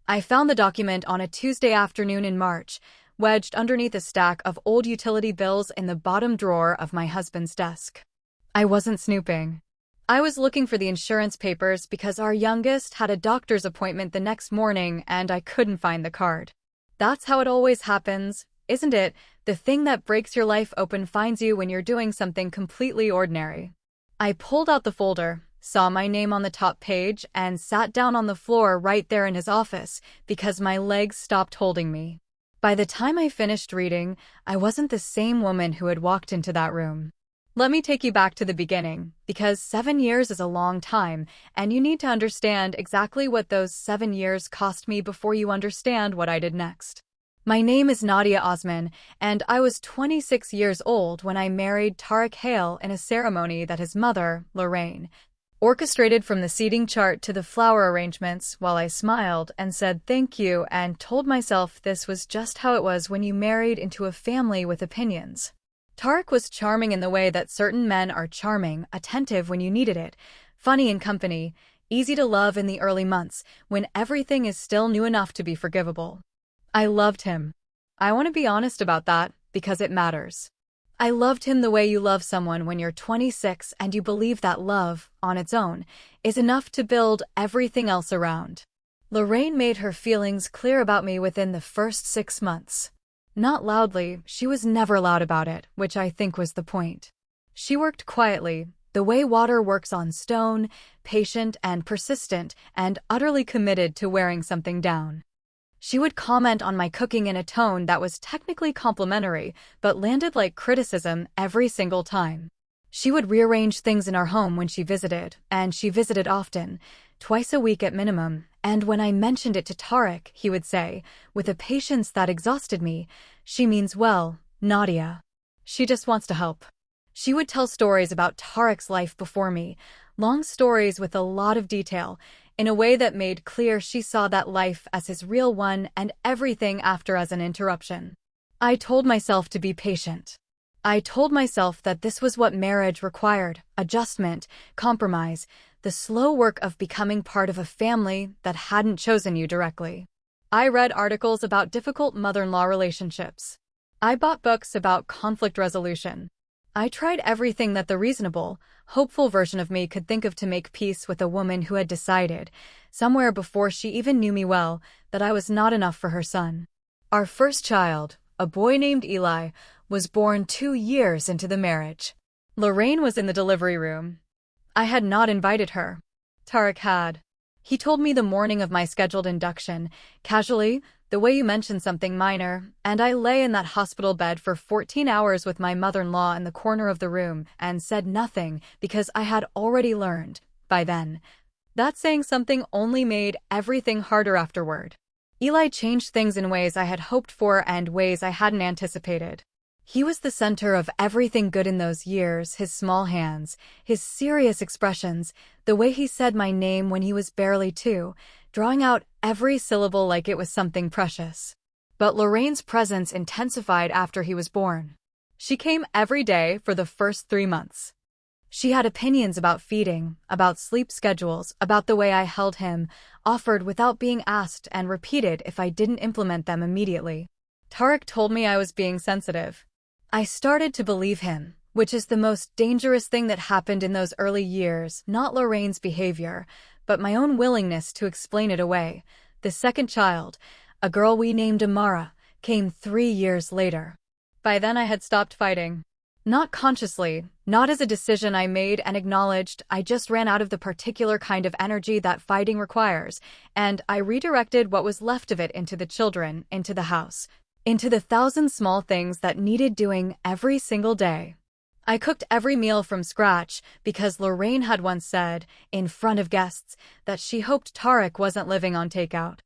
I found the document on a Tuesday afternoon in March, wedged underneath a stack of old utility bills in the bottom drawer of my husband's desk. I wasn't snooping. I was looking for the insurance papers because our youngest had a doctor's appointment the next morning and I couldn't find the card. That's how it always happens, isn't it? The thing that breaks your life open finds you when you're doing something completely ordinary. I pulled out the folder, saw my name on the top page, and sat down on the floor right there in his office because my legs stopped holding me. By the time I finished reading, I wasn't the same woman who had walked into that room. Let me take you back to the beginning, because 7 years is a long time, and you need to understand exactly what those 7 years cost me before you understand what I did next. My name is Nadia Osman, and I was 26 years old when I married Tariq Hale in a ceremony that his mother, Lorraine, orchestrated from the seating chart to the flower arrangements while I smiled and said thank you and told myself this was just how it was when you married into a family with opinions. Tariq was charming in the way that certain men are charming, attentive when you needed it, funny in company, easy to love in the early months when everything is still new enough to be forgivable. I loved him. I want to be honest about that because it matters. I loved him the way you love someone when you're 26 and you believe that love, on its own, is enough to build everything else around. Lorraine made her feelings clear about me within the first 6 months. Not loudly, she was never loud about it, which I think was the point. She worked quietly, the way water works on stone, patient and persistent, and utterly committed to wearing something down. She would comment on my cooking in a tone that was technically complimentary, but landed like criticism every single time. She would rearrange things in our home when she visited, and she visited often, twice a week at minimum, and when I mentioned it to Tariq, he would say, with a patience that exhausted me, "She means well, Nadia. She just wants to help." She would tell stories about Tariq's life before me, long stories with a lot of detail, in a way that made clear she saw that life as his real one and everything after as an interruption. I told myself to be patient. I told myself that this was what marriage required, adjustment, compromise, the slow work of becoming part of a family that hadn't chosen you directly. I read articles about difficult mother-in-law relationships. I bought books about conflict resolution. I tried everything that the reasonable, hopeful version of me could think of to make peace with a woman who had decided, somewhere before she even knew me well, that I was not enough for her son. Our first child, a boy named Eli, was born 2 years into the marriage. Lorraine was in the delivery room. I had not invited her. Tariq had. He told me the morning of my scheduled induction, casually, the way you mentioned something minor, and I lay in that hospital bed for 14 hours with my mother-in-law in the corner of the room and said nothing because I had already learned, by then, that saying something only made everything harder afterward. Eli changed things in ways I had hoped for and ways I hadn't anticipated. He was the center of everything good in those years, his small hands, his serious expressions, the way he said my name when he was barely 2, drawing out every syllable like it was something precious. But Lorraine's presence intensified after he was born. She came every day for the first 3 months. She had opinions about feeding, about sleep schedules, about the way I held him, offered without being asked and repeated if I didn't implement them immediately. Tariq told me I was being sensitive. I started to believe him, which is the most dangerous thing that happened in those early years, not Lorraine's behavior, but my own willingness to explain it away. The second child, a girl we named Amara, came 3 years later. By then I had stopped fighting. Not consciously, not as a decision I made and acknowledged, I just ran out of the particular kind of energy that fighting requires, and I redirected what was left of it into the children, into the house, into the 1,000 small things that needed doing every single day. I cooked every meal from scratch because Lorraine had once said, in front of guests, that she hoped Tariq wasn't living on takeout.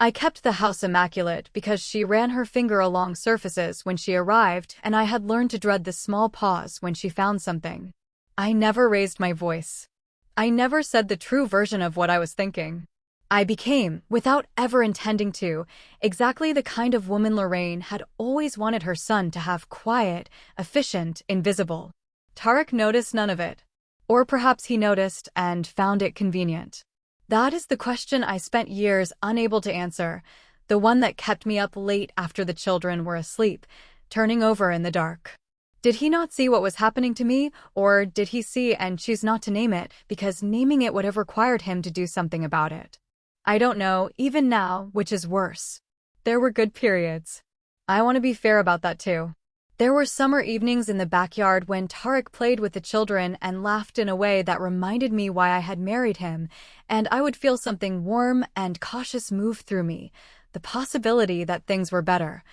I kept the house immaculate because she ran her finger along surfaces when she arrived, and I had learned to dread the small pause when she found something. I never raised my voice. I never said the true version of what I was thinking. I became, without ever intending to, exactly the kind of woman Lorraine had always wanted her son to have: quiet, efficient, invisible. Tariq noticed none of it. Or perhaps he noticed and found it convenient. That is the question I spent years unable to answer, the one that kept me up late after the children were asleep, turning over in the dark. Did he not see what was happening to me, or did he see and choose not to name it because naming it would have required him to do something about it? I don't know, even now, which is worse. There were good periods. I want to be fair about that too. There were summer evenings in the backyard when Tarek played with the children and laughed in a way that reminded me why I had married him, and I would feel something warm and cautious move through me, the possibility that things were better,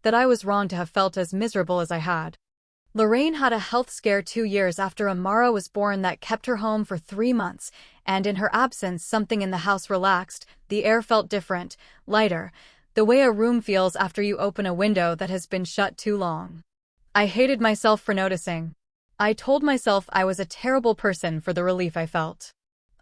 that I was wrong to have felt as miserable as I had. Lorraine had a health scare 2 years after Amara was born that kept her home for 3 months, and in her absence something in the house relaxed, the air felt different, lighter, the way a room feels after you open a window that has been shut too long. I hated myself for noticing. I told myself I was a terrible person for the relief I felt.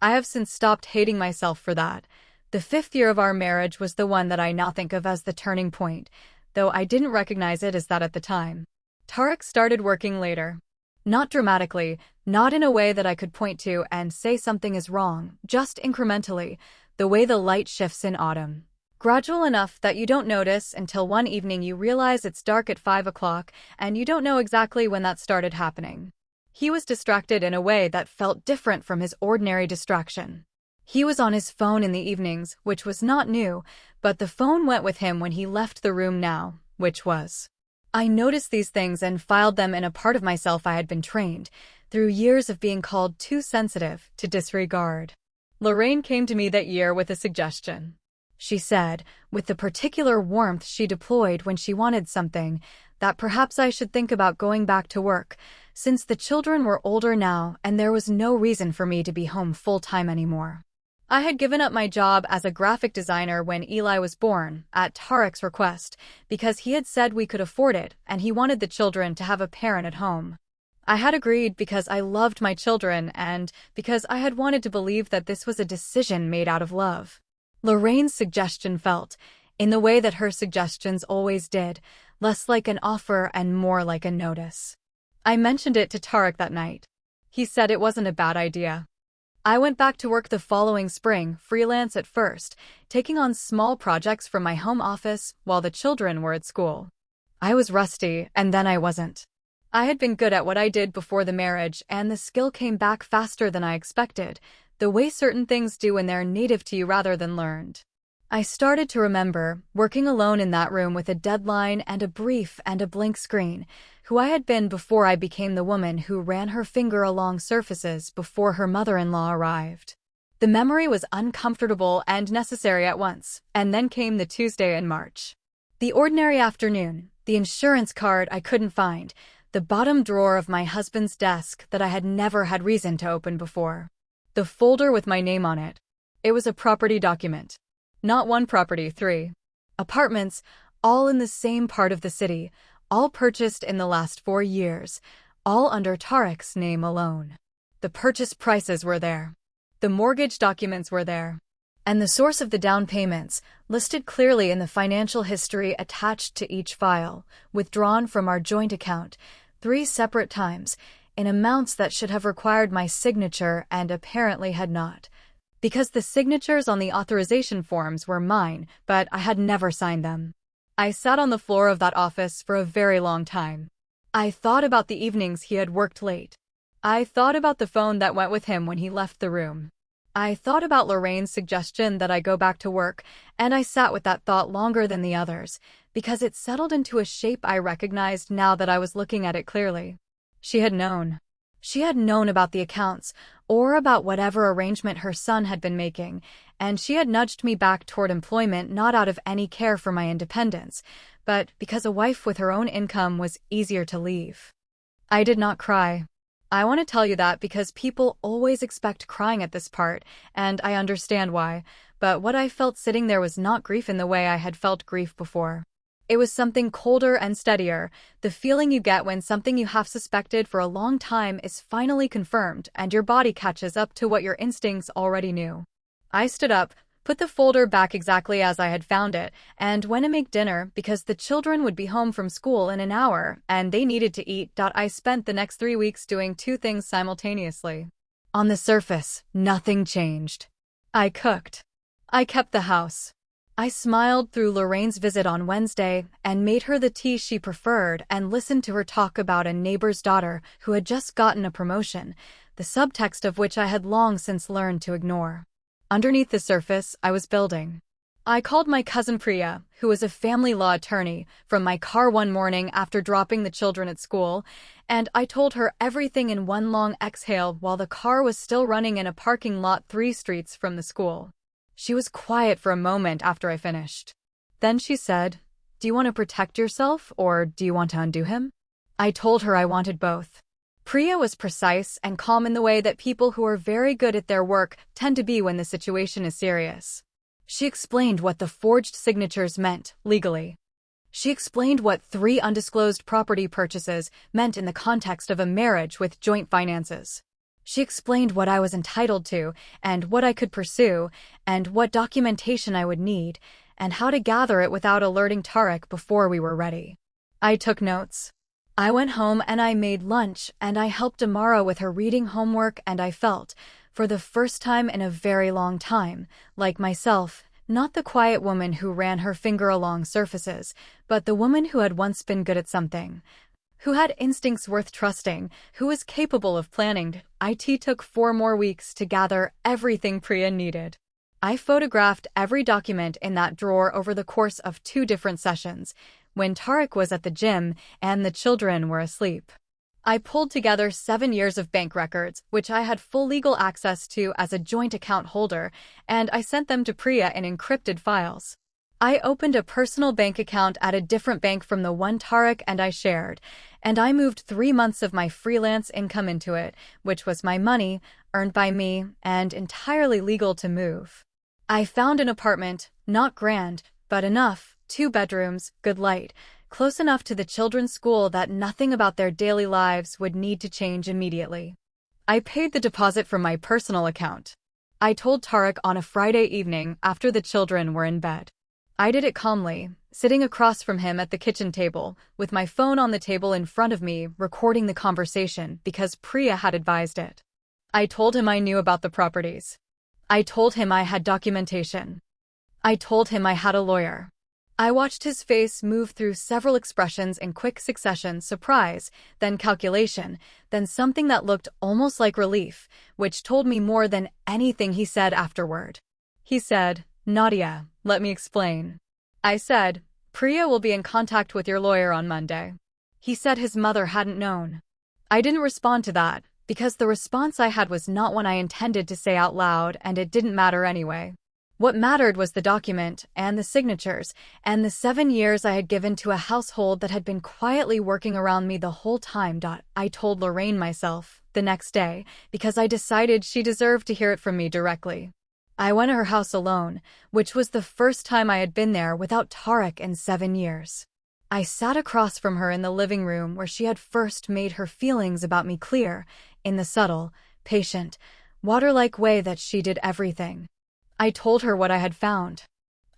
I have since stopped hating myself for that. The 5th year of our marriage was the one that I now think of as the turning point, though I didn't recognize it as that at the time. Tarek started working later. Not dramatically, not in a way that I could point to and say something is wrong, just incrementally, the way the light shifts in autumn. Gradual enough that you don't notice until one evening you realize it's dark at 5 o'clock and you don't know exactly when that started happening. He was distracted in a way that felt different from his ordinary distraction. He was on his phone in the evenings, which was not new, but the phone went with him when he left the room now, which was. I noticed these things and filed them in a part of myself I had been trained, through years of being called too sensitive, to disregard. Lorraine came to me that year with a suggestion. She said, with the particular warmth she deployed when she wanted something, that perhaps I should think about going back to work, since the children were older now and there was no reason for me to be home full-time anymore. I had given up my job as a graphic designer when Eli was born, at Tarek's request, because he had said we could afford it and he wanted the children to have a parent at home. I had agreed because I loved my children and because I had wanted to believe that this was a decision made out of love. Lorraine's suggestion felt, in the way that her suggestions always did, less like an offer and more like a notice. I mentioned it to Tarek that night. He said it wasn't a bad idea. I went back to work the following spring, freelance at first, taking on small projects from my home office while the children were at school. I was rusty, and then I wasn't. I had been good at what I did before the marriage, and the skill came back faster than I expected, the way certain things do when they're native to you rather than learned. I started to remember, working alone in that room with a deadline and a brief and a blank screen, who I had been before I became the woman who ran her finger along surfaces before her mother-in-law arrived. The memory was uncomfortable and necessary at once, and then came the Tuesday in March. The ordinary afternoon, the insurance card I couldn't find, the bottom drawer of my husband's desk that I had never had reason to open before. The folder with my name on it. It was a property document. Not one property, 3. Apartments, all in the same part of the city, all purchased in the last 4 years, all under Tarek's name alone. The purchase prices were there. The mortgage documents were there. And the source of the down payments, listed clearly in the financial history attached to each file, withdrawn from our joint account, 3 separate times, in amounts that should have required my signature and apparently had not. Because the signatures on the authorization forms were mine, but I had never signed them. I sat on the floor of that office for a very long time. I thought about the evenings he had worked late. I thought about the phone that went with him when he left the room. I thought about Lorraine's suggestion that I go back to work, and I sat with that thought longer than the others, because it settled into a shape I recognized now that I was looking at it clearly. She had known. She had known about the accounts, or about whatever arrangement her son had been making, and she had nudged me back toward employment not out of any care for my independence, but because a wife with her own income was easier to leave. I did not cry. I want to tell you that because people always expect crying at this part, and I understand why, but what I felt sitting there was not grief in the way I had felt grief before. It was something colder and steadier, the feeling you get when something you have suspected for a long time is finally confirmed and your body catches up to what your instincts already knew. I stood up, put the folder back exactly as I had found it, and went to make dinner because the children would be home from school in an hour and they needed to eat. I spent the next 3 weeks doing 2 things simultaneously. On the surface, nothing changed. I cooked. I kept the house. I smiled through Lorraine's visit on Wednesday and made her the tea she preferred and listened to her talk about a neighbor's daughter who had just gotten a promotion, the subtext of which I had long since learned to ignore. Underneath the surface, I was building. I called my cousin Priya, who was a family law attorney, from my car one morning after dropping the children at school, and I told her everything in one long exhale while the car was still running in a parking lot 3 streets from the school. She was quiet for a moment after I finished. Then she said, "Do you want to protect yourself, or do you want to undo him?" I told her I wanted both. Priya was precise and calm in the way that people who are very good at their work tend to be when the situation is serious. She explained what the forged signatures meant, legally. She explained what 3 undisclosed property purchases meant in the context of a marriage with joint finances. She explained what I was entitled to, and what I could pursue, and what documentation I would need, and how to gather it without alerting Tarek before we were ready. I took notes. I went home and I made lunch, and I helped Amara with her reading homework, and I felt, for the first time in a very long time, like myself, not the quiet woman who ran her finger along surfaces, but the woman who had once been good at something, who had instincts worth trusting, who was capable of planning. It took 4 more weeks to gather everything Priya needed. I photographed every document in that drawer over the course of 2 different sessions, when Tarek was at the gym and the children were asleep. I pulled together 7 years of bank records, which I had full legal access to as a joint account holder, and I sent them to Priya in encrypted files. I opened a personal bank account at a different bank from the one Tarek and I shared, and I moved 3 months of my freelance income into it, which was my money, earned by me, and entirely legal to move. I found an apartment, not grand, but enough, 2 bedrooms, good light, close enough to the children's school that nothing about their daily lives would need to change immediately. I paid the deposit from my personal account. I told Tarek on a Friday evening after the children were in bed. I did it calmly, sitting across from him at the kitchen table, with my phone on the table in front of me, recording the conversation because Priya had advised it. I told him I knew about the properties. I told him I had documentation. I told him I had a lawyer. I watched his face move through several expressions in quick succession: surprise, then calculation, then something that looked almost like relief, which told me more than anything he said afterward. He said, "Nadia, let me explain." I said, "Priya will be in contact with your lawyer on Monday." He said his mother hadn't known. I didn't respond to that, because the response I had was not one I intended to say out loud, and it didn't matter anyway. What mattered was the document, and the signatures, and the 7 years I had given to a household that had been quietly working around me the whole time. I told Lorraine myself, the next day, because I decided she deserved to hear it from me directly. I went to her house alone, which was the first time I had been there without Tarek in 7 years. I sat across from her in the living room where she had first made her feelings about me clear, in the subtle, patient, water-like way that she did everything. I told her what I had found.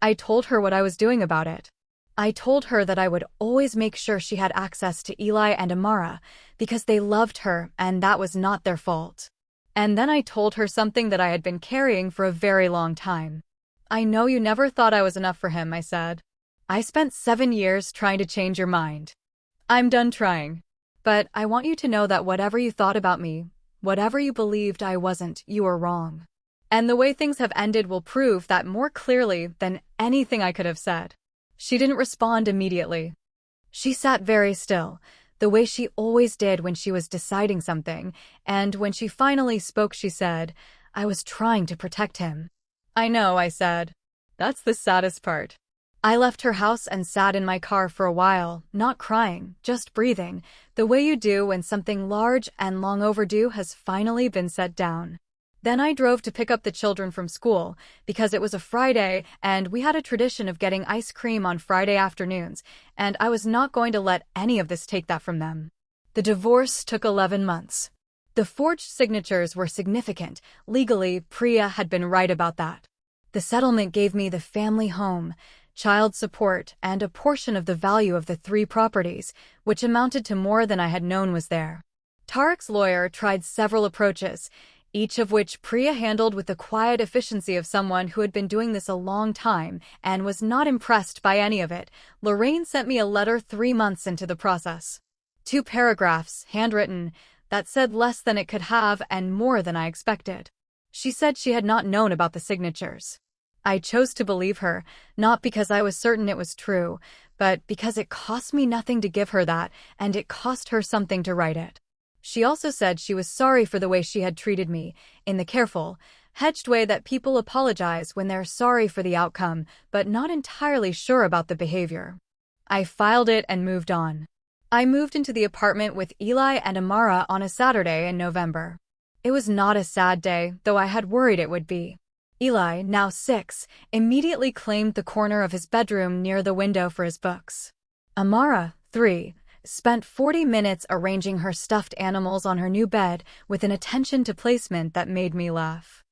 I told her what I was doing about it. I told her that I would always make sure she had access to Eli and Amara, because they loved her and that was not their fault. And then I told her something that I had been carrying for a very long time. "I know you never thought I was enough for him," I said. "I spent 7 years trying to change your mind. I'm done trying. But I want you to know that whatever you thought about me, whatever you believed I wasn't, you were wrong. And the way things have ended will prove that more clearly than anything I could have said." She didn't respond immediately. She sat very still, the way she always did when she was deciding something, and when she finally spoke she said, "I was trying to protect him." "I know," I said. "That's the saddest part." I left her house and sat in my car for a while, not crying, just breathing, the way you do when something large and long overdue has finally been set down. Then I drove to pick up the children from school, because it was a Friday and we had a tradition of getting ice cream on Friday afternoons, and I was not going to let any of this take that from them. The divorce took 11 months. The forged signatures were significant. Legally, Priya had been right about that. The settlement gave me the family home, child support, and a portion of the value of the 3 properties, which amounted to more than I had known was there. Tarek's lawyer tried several approaches. each of which Priya handled with the quiet efficiency of someone who had been doing this a long time and was not impressed by any of it. Lorraine sent me a letter 3 months into the process. 2 paragraphs, handwritten, that said less than it could have and more than I expected. She said she had not known about the signatures. I chose to believe her, not because I was certain it was true, but because it cost me nothing to give her that, and it cost her something to write it. She also said she was sorry for the way she had treated me, in the careful, hedged way that people apologize when they're sorry for the outcome, but not entirely sure about the behavior. I filed it and moved on. I moved into the apartment with Eli and Amara on a Saturday in November. It was not a sad day, though I had worried it would be. Eli, now 6, immediately claimed the corner of his bedroom near the window for his books. Amara, 3, spent 40 minutes arranging her stuffed animals on her new bed with an attention to placement that made me laugh.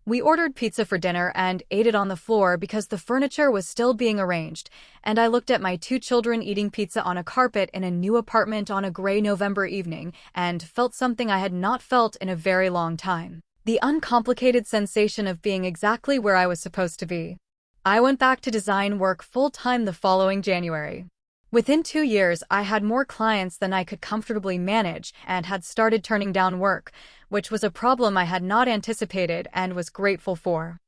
We ordered pizza for dinner and ate it on the floor because the furniture was still being arranged, and I looked at my 2 children eating pizza on a carpet in a new apartment on a gray November evening and felt something I had not felt in a very long time. The uncomplicated sensation of being exactly where I was supposed to be. I went back to design work full-time the following January. Within 2 years, I had more clients than I could comfortably manage and had started turning down work, which was a problem I had not anticipated and was grateful for.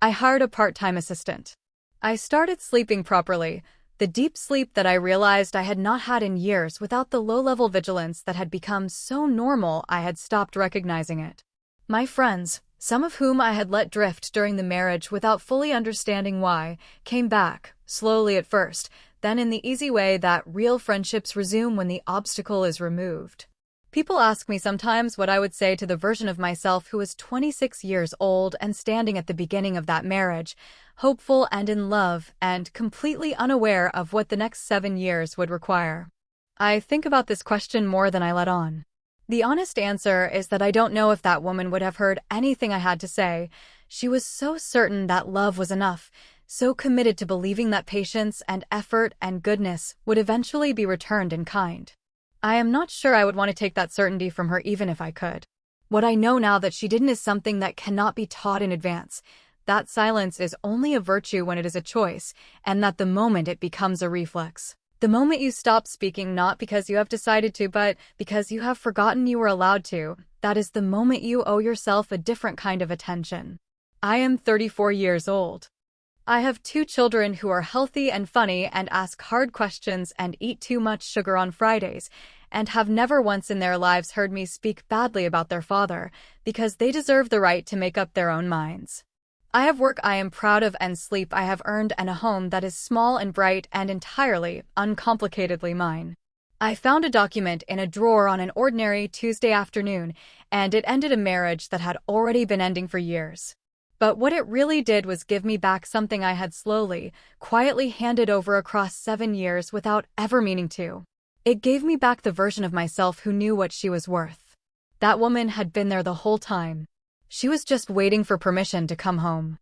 I hired a part-time assistant. I started sleeping properly, the deep sleep that I realized I had not had in years without the low-level vigilance that had become so normal I had stopped recognizing it. My friends, some of whom I had let drift during the marriage without fully understanding why, came back, slowly at first, then in the easy way that real friendships resume when the obstacle is removed. People ask me sometimes what I would say to the version of myself who was 26 years old and standing at the beginning of that marriage, hopeful and in love and completely unaware of what the next 7 years would require. I think about this question more than I let on. The honest answer is that I don't know if that woman would have heard anything I had to say. She was so certain that love was enough, so committed to believing that patience and effort and goodness would eventually be returned in kind. I am not sure I would want to take that certainty from her even if I could. What I know now that she didn't is something that cannot be taught in advance, that silence is only a virtue when it is a choice, and that the moment it becomes a reflex. The moment you stop speaking not because you have decided to but because you have forgotten you were allowed to, that is the moment you owe yourself a different kind of attention. I am 34 years old. I have 2 children who are healthy and funny and ask hard questions and eat too much sugar on Fridays, and have never once in their lives heard me speak badly about their father, because they deserve the right to make up their own minds. I have work I am proud of and sleep I have earned and a home that is small and bright and entirely, uncomplicatedly mine. I found a document in a drawer on an ordinary Tuesday afternoon, and it ended a marriage that had already been ending for years. But what it really did was give me back something I had slowly, quietly handed over across 7 years without ever meaning to. It gave me back the version of myself who knew what she was worth. That woman had been there the whole time. She was just waiting for permission to come home.